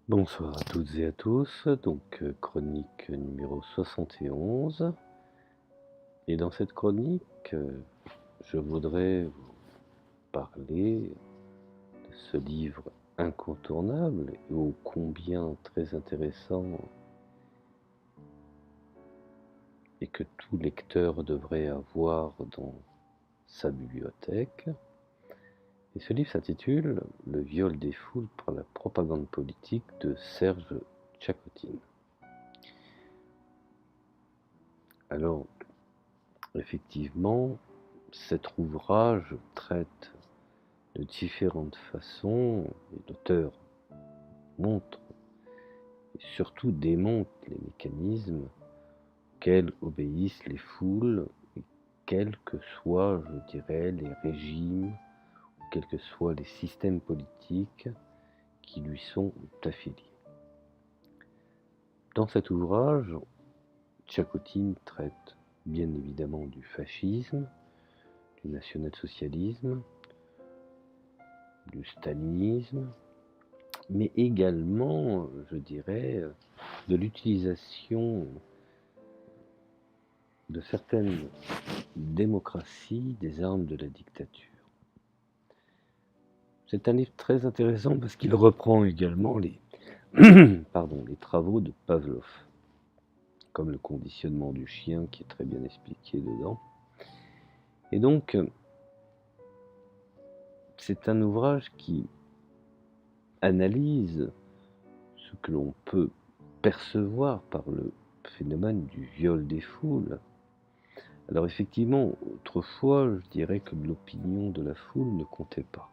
Bonsoir à toutes et à tous, donc chronique numéro 71. Et dans cette chronique, je voudrais vous parler de ce livre incontournable et ô combien très intéressant et que tout lecteur devrait avoir dans sa bibliothèque. Et ce livre s'intitule Le viol des foules par la propagande politique de Serge Tchakotine. Alors, effectivement, cet ouvrage traite de différentes façons, et l'auteur montre et surtout démontre les mécanismes auxquels obéissent les foules, et quels que soient, je dirais, les régimes, quels que soient les systèmes politiques qui lui sont affiliés. Dans cet ouvrage, Tchakotine traite bien évidemment du fascisme, du national-socialisme, du stalinisme, mais également, je dirais, de l'utilisation de certaines démocraties des armes de la dictature. C'est un livre très intéressant parce qu'il reprend également les travaux de Pavlov, comme le conditionnement du chien qui est très bien expliqué dedans. Et donc, c'est un ouvrage qui analyse ce que l'on peut percevoir par le phénomène du viol des foules. Alors effectivement, autrefois, je dirais que l'opinion de la foule ne comptait pas.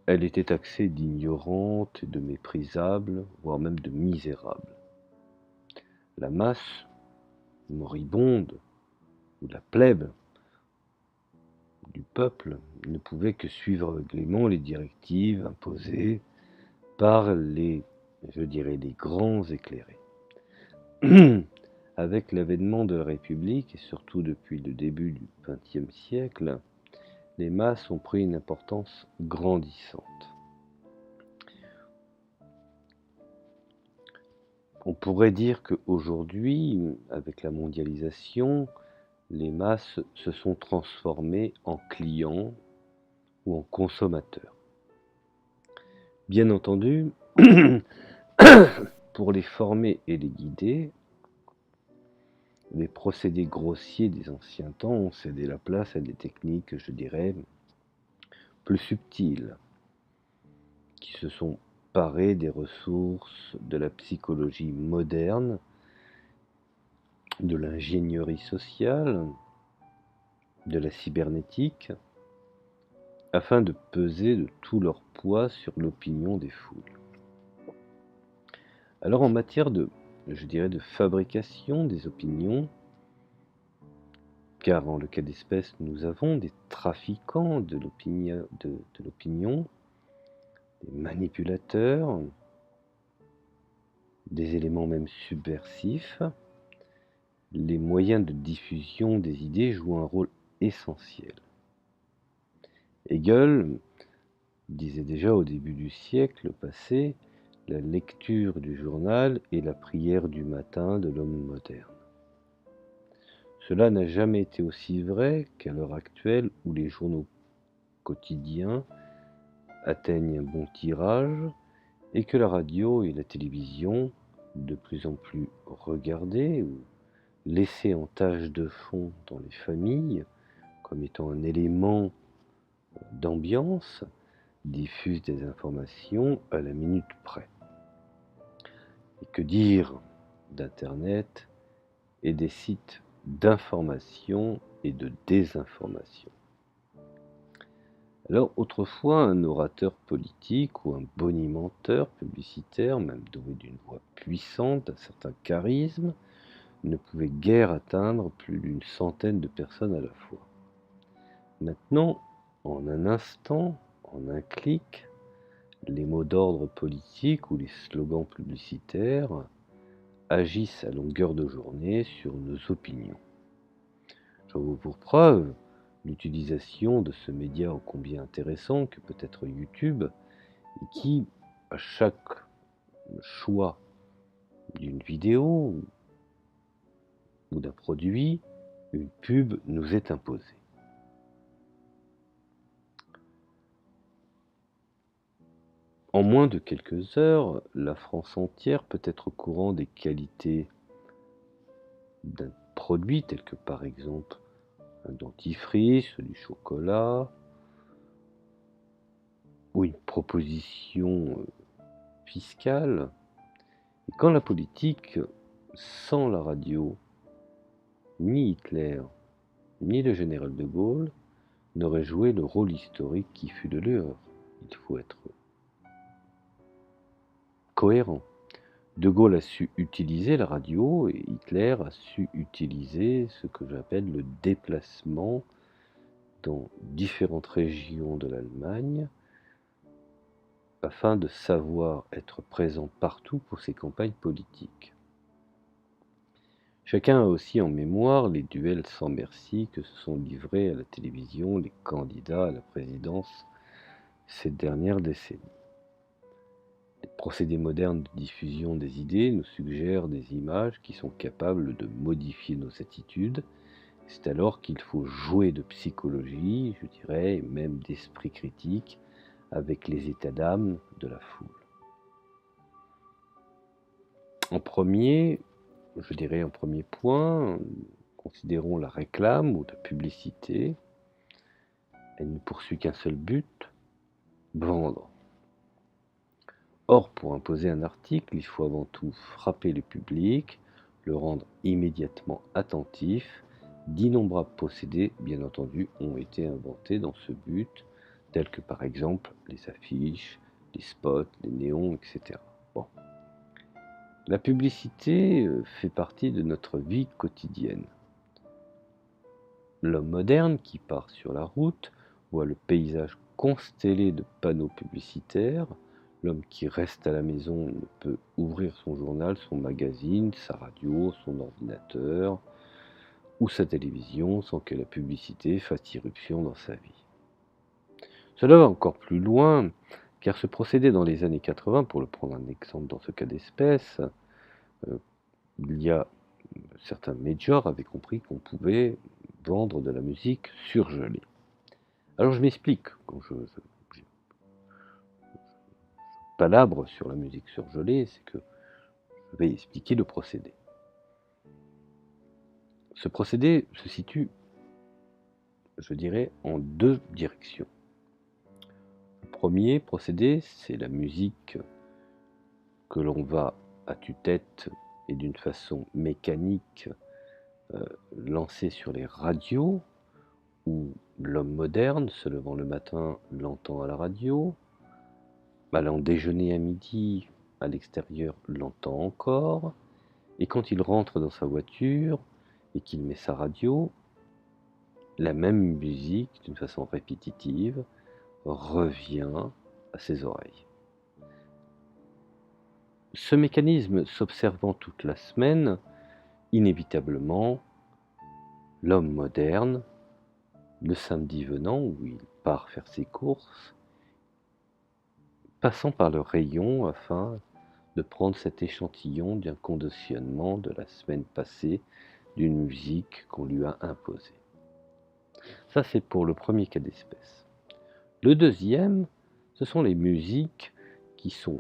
Elle était taxée d'ignorante, de méprisable, voire même de misérable. La masse moribonde, ou la plèbe du peuple, ne pouvait que suivre aveuglément les directives imposées par les grands éclairés. Avec l'avènement de la République, et surtout depuis le début du XXe siècle, les masses ont pris une importance grandissante. On pourrait dire qu'aujourd'hui, avec la mondialisation, les masses se sont transformées en clients ou en consommateurs. Bien entendu, pour les former et les guider, les procédés grossiers des anciens temps ont cédé la place à des techniques, je dirais, plus subtiles, qui se sont parées des ressources de la psychologie moderne, de l'ingénierie sociale, de la cybernétique, afin de peser de tout leur poids sur l'opinion des foules. Alors en matière de fabrication des opinions, car en le cas d'espèce, nous avons des trafiquants de l'opinion, des manipulateurs, des éléments même subversifs. Les moyens de diffusion des idées jouent un rôle essentiel. Hegel disait déjà au début du siècle passé, la lecture du journal est la prière du matin de l'homme moderne. Cela n'a jamais été aussi vrai qu'à l'heure actuelle où les journaux quotidiens atteignent un bon tirage et que la radio et la télévision, de plus en plus regardées ou laissées en tâche de fond dans les familles, comme étant un élément d'ambiance, diffusent des informations à la minute près. Et que dire d'Internet et des sites d'information et de désinformation? Alors autrefois, un orateur politique ou un bonimenteur publicitaire, même doué d'une voix puissante, d'un certain charisme, ne pouvait guère atteindre plus d'une centaine de personnes à la fois. Maintenant, en un instant, en un clic, les mots d'ordre politiques ou les slogans publicitaires agissent à longueur de journée sur nos opinions. J'en veux pour preuve l'utilisation de ce média ô combien intéressant que peut être YouTube, et qui à chaque choix d'une vidéo ou d'un produit, une pub nous est imposée. En moins de quelques heures, la France entière peut être au courant des qualités d'un produit tel que par exemple un dentifrice, du chocolat ou une proposition fiscale. Et quand la politique, sans la radio, ni Hitler, ni le général de Gaulle, n'aurait joué le rôle historique qui fut le leur. Il faut être cohérent. De Gaulle a su utiliser la radio et Hitler a su utiliser ce que j'appelle le déplacement dans différentes régions de l'Allemagne afin de savoir être présent partout pour ses campagnes politiques. Chacun a aussi en mémoire les duels sans merci que se sont livrés à la télévision les candidats à la présidence ces dernières décennies. Les procédés modernes de diffusion des idées nous suggèrent des images qui sont capables de modifier nos attitudes. C'est alors qu'il faut jouer de psychologie, je dirais, et même d'esprit critique, avec les états d'âme de la foule. En premier point, considérons la réclame ou la publicité. Elle ne poursuit qu'un seul but, vendre. Or, pour imposer un article, il faut avant tout frapper le public, le rendre immédiatement attentif. D'innombrables procédés, bien entendu, ont été inventés dans ce but, tels que par exemple les affiches, les spots, les néons, etc. Bon. La publicité fait partie de notre vie quotidienne. L'homme moderne qui part sur la route voit le paysage constellé de panneaux publicitaires. L'homme qui reste à la maison ne peut ouvrir son journal, son magazine, sa radio, son ordinateur ou sa télévision sans que la publicité fasse irruption dans sa vie. Cela va encore plus loin, car ce procédé dans les années 80, pour le prendre un exemple dans ce cas d'espèce, il y a certains majors avaient compris qu'on pouvait vendre de la musique surgelée. Alors je m'explique, quand je palabre sur la musique surgelée, c'est que je vais expliquer le procédé. Ce procédé se situe, je dirais, en deux directions. Le premier procédé, c'est la musique que l'on va à tue-tête et d'une façon mécanique lancer sur les radios, où l'homme moderne, se levant le matin, l'entend à la radio, allant déjeuner à midi, à l'extérieur, l'entend encore, et quand il rentre dans sa voiture et qu'il met sa radio, la même musique, d'une façon répétitive, revient à ses oreilles. Ce mécanisme s'observant toute la semaine, inévitablement, l'homme moderne, le samedi venant, où il part faire ses courses, passant par le rayon afin de prendre cet échantillon d'un conditionnement de la semaine passée d'une musique qu'on lui a imposée. Ça, c'est pour le premier cas d'espèce. Le deuxième, ce sont les musiques qui sont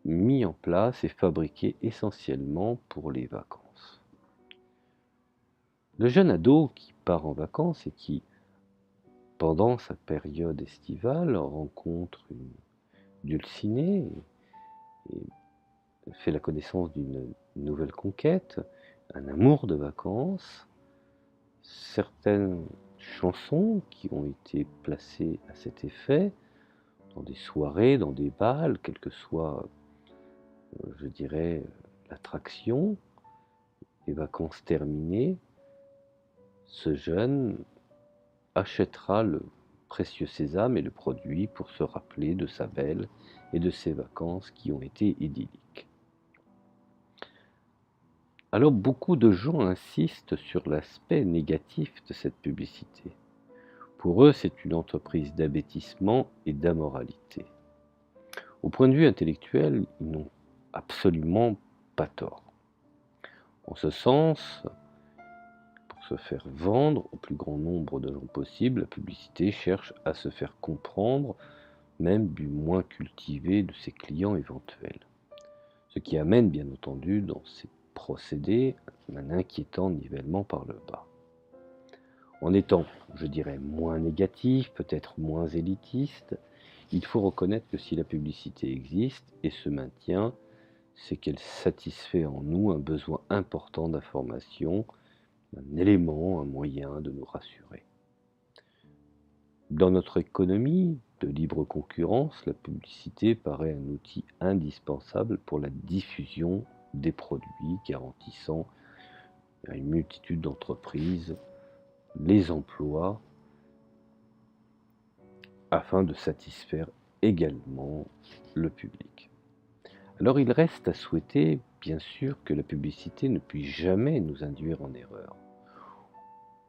mises en place et fabriquées essentiellement pour les vacances. Le jeune ado qui part en vacances et qui, pendant sa période estivale, rencontre une dulcinée et fait la connaissance d'une nouvelle conquête, un amour de vacances, certaines chansons qui ont été placées à cet effet dans des soirées, dans des bals, quelle que soit, je dirais, l'attraction, les vacances terminées, ce jeune achètera le précieux sésame et le produit pour se rappeler de sa belle et de ses vacances qui ont été idylliques. Alors beaucoup de gens insistent sur l'aspect négatif de cette publicité. Pour eux, c'est une entreprise d'abêtissement et d'ammoralité. Au point de vue intellectuel, ils n'ont absolument pas tort. En ce sens, pour se faire vendre au plus grand nombre de gens possible, la publicité cherche à se faire comprendre, même du moins cultivé de ses clients éventuels. Ce qui amène bien entendu dans ces procédés un inquiétant nivellement par le bas. En étant, je dirais, moins négatif, peut-être moins élitiste, il faut reconnaître que si la publicité existe et se maintient, c'est qu'elle satisfait en nous un besoin important d'information, un élément, un moyen de nous rassurer. Dans notre économie de libre concurrence, la publicité paraît un outil indispensable pour la diffusion des produits garantissant à une multitude d'entreprises les emplois afin de satisfaire également le public. Alors il reste à souhaiter, bien sûr, que la publicité ne puisse jamais nous induire en erreur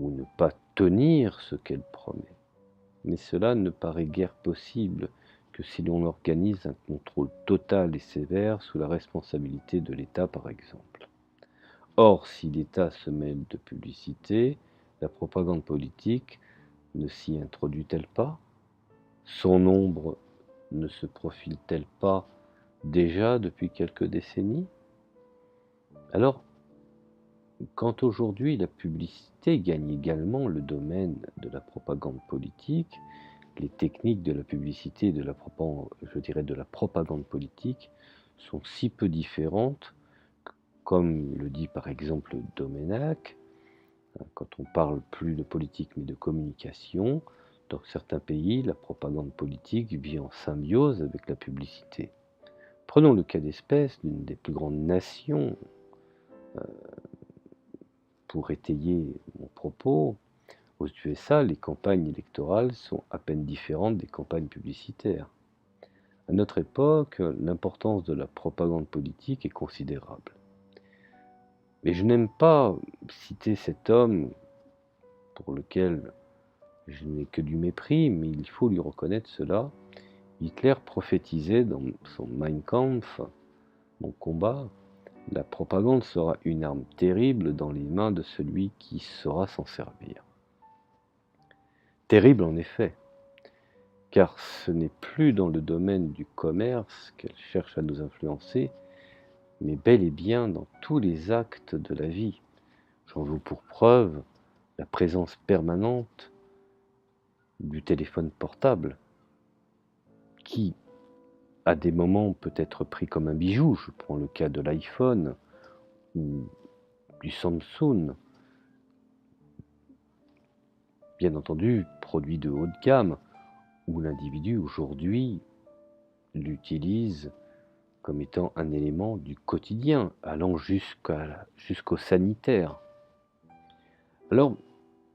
ou ne pas tenir ce qu'elle promet. Mais cela ne paraît guère possible que si l'on organise un contrôle total et sévère sous la responsabilité de l'État par exemple. Or, si l'État se mêle de publicité, la propagande politique ne s'y introduit-elle pas? Son ombre ne se profile-t-elle pas déjà depuis quelques décennies? Alors, quand aujourd'hui la publicité gagne également le domaine de la propagande politique, les techniques de la publicité et de la propagande politique sont si peu différentes, comme le dit par exemple Domenech, quand on parle plus de politique mais de communication, dans certains pays, la propagande politique vit en symbiose avec la publicité. Prenons le cas d'espèce d'une des plus grandes nations, pour étayer mon propos. Aux USA, les campagnes électorales sont à peine différentes des campagnes publicitaires. À notre époque, l'importance de la propagande politique est considérable. Mais je n'aime pas citer cet homme pour lequel je n'ai que du mépris, mais il faut lui reconnaître cela. Hitler prophétisait dans son Mein Kampf, mon combat, la propagande sera une arme terrible dans les mains de celui qui saura s'en servir. Terrible en effet, car ce n'est plus dans le domaine du commerce qu'elle cherche à nous influencer, mais bel et bien dans tous les actes de la vie. J'en veux pour preuve la présence permanente du téléphone portable, qui, à des moments, peut être pris comme un bijou. Je prends le cas de l'iPhone ou du Samsung. Bien entendu, produit de haut de gamme, où l'individu aujourd'hui l'utilise comme étant un élément du quotidien, allant jusqu'au sanitaire. Alors,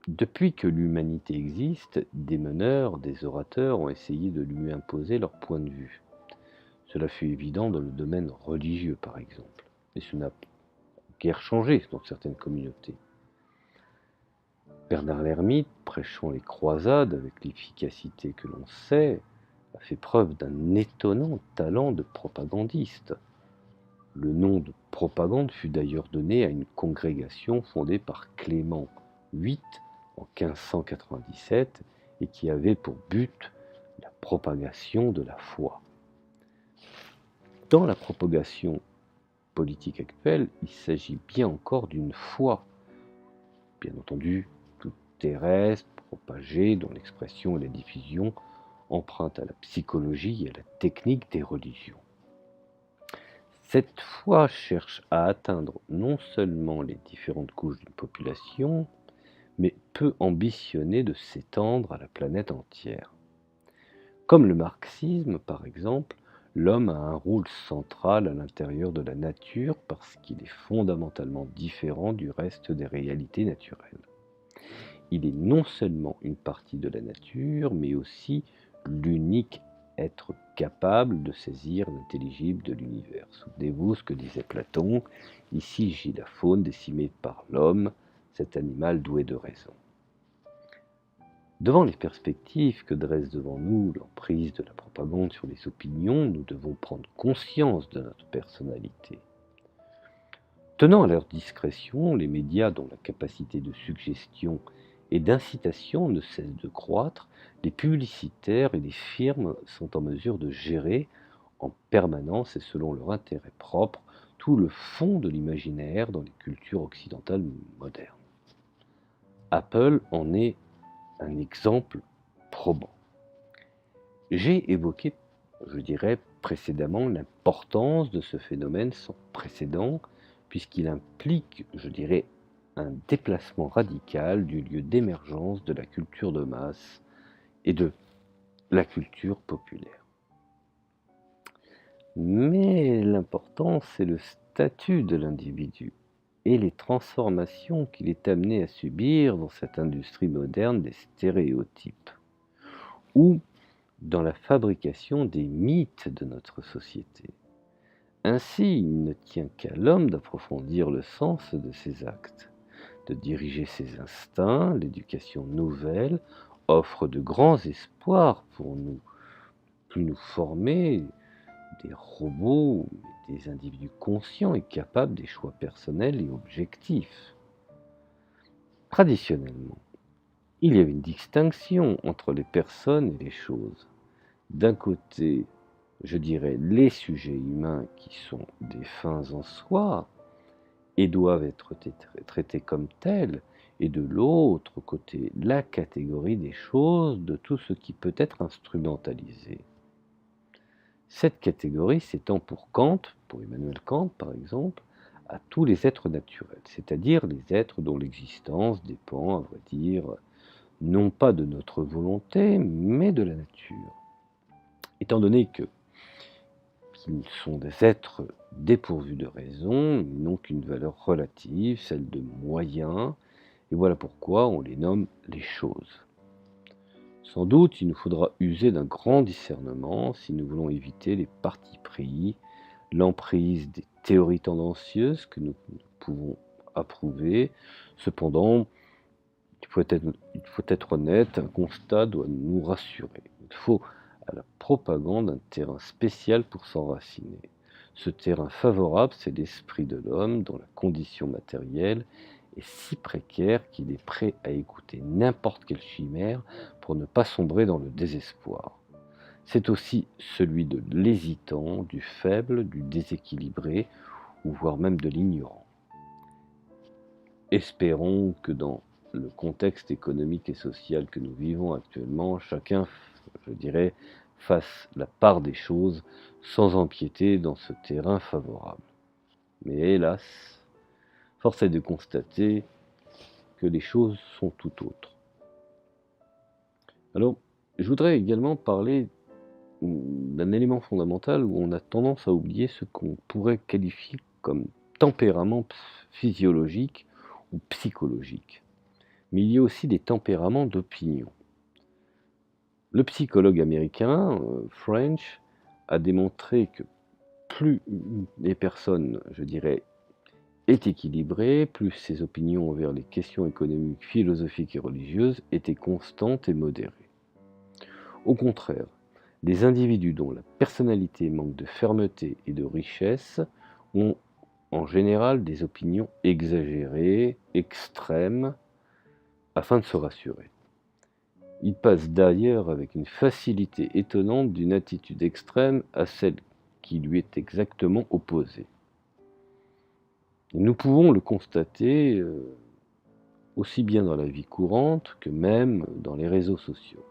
depuis que l'humanité existe, des meneurs, des orateurs ont essayé de lui imposer leur point de vue. Cela fut évident dans le domaine religieux, par exemple, et ce n'a guère changé dans certaines communautés. Bernard l'Ermite, prêchant les croisades avec l'efficacité que l'on sait, a fait preuve d'un étonnant talent de propagandiste. Le nom de propagande fut d'ailleurs donné à une congrégation fondée par Clément VIII en 1597 et qui avait pour but la propagation de la foi. Dans la propagation politique actuelle, il s'agit bien encore d'une foi, bien entendu toute terrestre, propagée, dont l'expression et la diffusion empruntent à la psychologie et à la technique des religions. Cette foi cherche à atteindre non seulement les différentes couches d'une population, mais peut ambitionner de s'étendre à la planète entière. Comme le marxisme, par exemple, l'homme a un rôle central à l'intérieur de la nature parce qu'il est fondamentalement différent du reste des réalités naturelles. Il est non seulement une partie de la nature, mais aussi l'unique être capable de saisir l'intelligible de l'univers. Souvenez-vous ce que disait Platon, ici gît la faune décimée par l'homme, cet animal doué de raison. Devant les perspectives que dresse devant nous l'emprise de la propagande sur les opinions, nous devons prendre conscience de notre personnalité. Tenant à leur discrétion, les médias dont la capacité de suggestion et d'incitation ne cesse de croître, les publicitaires et les firmes sont en mesure de gérer en permanence et selon leur intérêt propre tout le fond de l'imaginaire dans les cultures occidentales modernes. Apple en est un exemple probant. J'ai évoqué, je dirais, précédemment l'importance de ce phénomène sans précédent, puisqu'il implique, je dirais, un déplacement radical du lieu d'émergence de la culture de masse et de la culture populaire. Mais l'important, c'est le statut de l'individu et les transformations qu'il est amené à subir dans cette industrie moderne des stéréotypes, ou dans la fabrication des mythes de notre société. Ainsi, il ne tient qu'à l'homme d'approfondir le sens de ses actes, de diriger ses instincts. L'éducation nouvelle offre de grands espoirs pour nous, plus nous former des robots, des individus conscients et capables des choix personnels et objectifs. Traditionnellement, il y avait une distinction entre les personnes et les choses. D'un côté, je dirais les sujets humains qui sont des fins en soi et doivent être traités comme tels, et de l'autre côté, la catégorie des choses, de tout ce qui peut être instrumentalisé. Cette catégorie s'étend pour Kant, pour Emmanuel Kant par exemple, à tous les êtres naturels, c'est-à-dire les êtres dont l'existence dépend, à vrai dire, non pas de notre volonté, mais de la nature. Étant donné qu'ils sont des êtres dépourvus de raison, ils n'ont qu'une valeur relative, celle de moyens, et voilà pourquoi on les nomme les choses. Sans doute, il nous faudra user d'un grand discernement si nous voulons éviter les partis pris, l'emprise des théories tendancieuses que nous pouvons approuver. Cependant, il faut être honnête, un constat doit nous rassurer. Il faut à la propagande un terrain spécial pour s'enraciner. Ce terrain favorable, c'est l'esprit de l'homme dont la condition matérielle est si précaire qu'il est prêt à écouter n'importe quelle chimère pour ne pas sombrer dans le désespoir. C'est aussi celui de l'hésitant, du faible, du déséquilibré, ou voire même de l'ignorant. Espérons que dans le contexte économique et social que nous vivons actuellement, chacun, je dirais, fasse la part des choses sans empiéter dans ce terrain favorable. Mais hélas, force est de constater que les choses sont tout autres. Alors, je voudrais également parler d'un élément fondamental où on a tendance à oublier ce qu'on pourrait qualifier comme tempérament physiologique ou psychologique. Mais il y a aussi des tempéraments d'opinion. Le psychologue américain French a démontré que plus les personnes, je dirais, est équilibrée, plus ses opinions envers les questions économiques, philosophiques et religieuses étaient constantes et modérées. Au contraire, les individus dont la personnalité manque de fermeté et de richesse ont en général des opinions exagérées, extrêmes, afin de se rassurer. Ils passent d'ailleurs avec une facilité étonnante d'une attitude extrême à celle qui lui est exactement opposée. Et nous pouvons le constater aussi bien dans la vie courante que même dans les réseaux sociaux.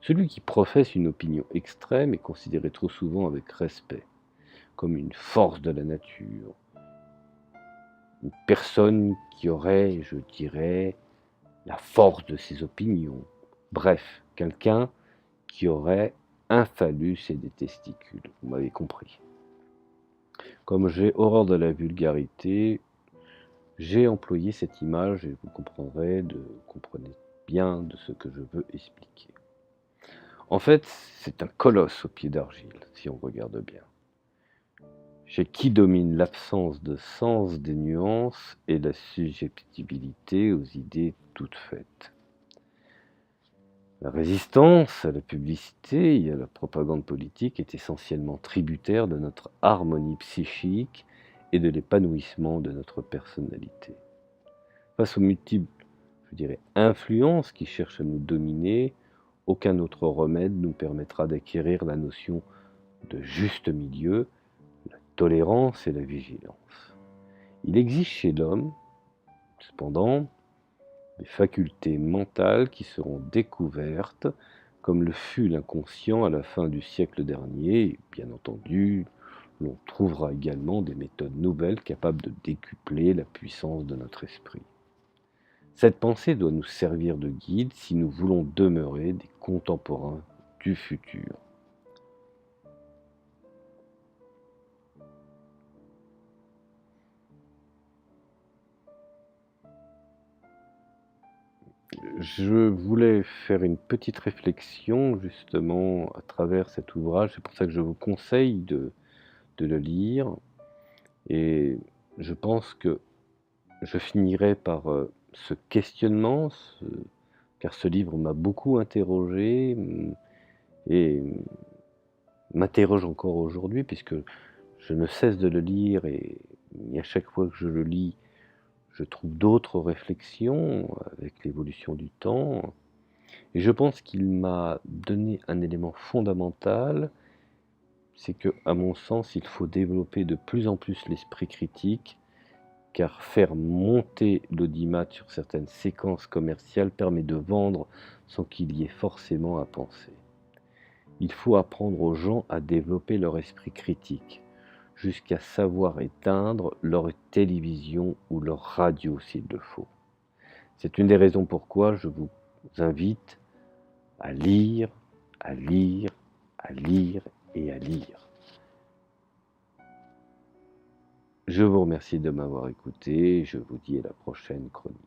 Celui qui professe une opinion extrême est considéré trop souvent avec respect, comme une force de la nature, une personne qui aurait, je dirais, la force de ses opinions. Bref, quelqu'un qui aurait un phallus et des testicules, vous m'avez compris. Comme j'ai horreur de la vulgarité, j'ai employé cette image et vous comprenez bien de ce que je veux expliquer. En fait, c'est un colosse au pied d'argile, si on regarde bien. Chez qui domine l'absence de sens des nuances et la susceptibilité aux idées toutes faites. La résistance à la publicité et à la propagande politique est essentiellement tributaire de notre harmonie psychique et de l'épanouissement de notre personnalité. Face aux multiples, je dirais, influences qui cherchent à nous dominer, aucun autre remède nous permettra d'acquérir la notion de juste milieu, la tolérance et la vigilance. Il existe chez l'homme, cependant, des facultés mentales qui seront découvertes, comme le fut l'inconscient à la fin du siècle dernier, et bien entendu, l'on trouvera également des méthodes nouvelles capables de décupler la puissance de notre esprit. Cette pensée doit nous servir de guide si nous voulons demeurer des contemporains du futur. Je voulais faire une petite réflexion justement à travers cet ouvrage, c'est pour ça que je vous conseille de le lire et je pense que je finirai par ce questionnement, car ce livre m'a beaucoup interrogé et m'interroge encore aujourd'hui puisque je ne cesse de le lire et à chaque fois que je le lis, je trouve d'autres réflexions avec l'évolution du temps. Et je pense qu'il m'a donné un élément fondamental, c'est que, à mon sens, il faut développer de plus en plus l'esprit critique, car faire monter l'audimat sur certaines séquences commerciales permet de vendre sans qu'il y ait forcément à penser. Il faut apprendre aux gens à développer leur esprit critique, jusqu'à savoir éteindre leur télévision ou leur radio s'il le faut. C'est une des raisons pourquoi je vous invite à lire, à lire, à lire et à lire. Je vous remercie de m'avoir écouté, je vous dis à la prochaine chronique.